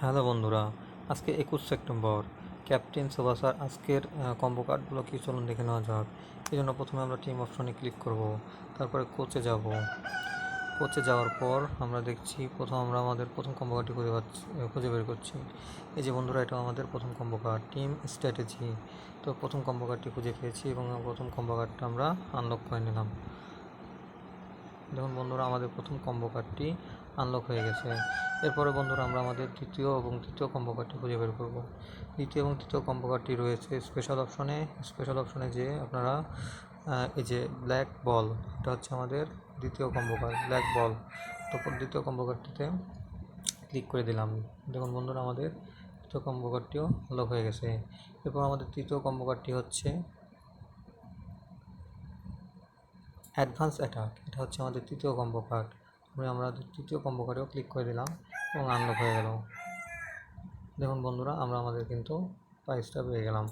Hello বন্ধুরা, আজকে 21 September. Captain সুবাসার আজকের কম্বো কার্ডগুলো কি চলুন দেখে নেওয়া যাক। এই জন্য প্রথমে আমরা টিম অপশনে ক্লিক করব, তারপরে কোচে যাব। কোচে যাওয়ার পর আমরা দেখছি আমরা আমাদের প্রথম কম্বো কার্ডটি খুঁজে বের করছি। এই যে বন্ধুরা, এটা আমাদের প্রথম কম্বো কার্ড, টিম স্ট্র্যাটেজি। তো প্রথম কম্বো কার্ডটি খুঁজে পেয়েছি এবং প্রথম কম্বো কার্ডটা আমরা আনলক করে নিলাম। দেখুন বন্ধুরা, আমাদের প্রথম কম্বো কার্ডটি আনলক হয়ে গেছে। এরপরে বন্ধুরা, আমরা আমাদের দ্বিতীয় এবং তৃতীয় কম্বো কার্ডটি খুঁজে বের করব। দ্বিতীয় এবং তৃতীয় কম্বো কার্ডটি রয়েছে স্পেশাল অপশনে যে আপনারা এই যে ব্ল্যাক বল, এটা হচ্ছে আমাদের দ্বিতীয় কম্বো কার্ড, ব্ল্যাক বল। তো দ্বিতীয় কম্বো কার্ডটিতে ক্লিক করে দিলাম। দেখুন বন্ধুরা, আমাদের দ্বিতীয় কম্বো কার্ডটিও আনলক হয়ে গেছে। এরপর আমাদের তৃতীয় কম্বো কার্ডটি হচ্ছে অ্যাডভান্স অ্যাটাক। এটা হচ্ছে আমাদের তৃতীয় কম্বো কার্ড। আমরা তৃতীয় কম্বো কার্ডেও ক্লিক করে দিলাম এবং আনলক হয়ে গেল। দেখুন বন্ধুরা, আমরা আমাদের কিন্তু প্রাইসটা পেয়ে গেলাম।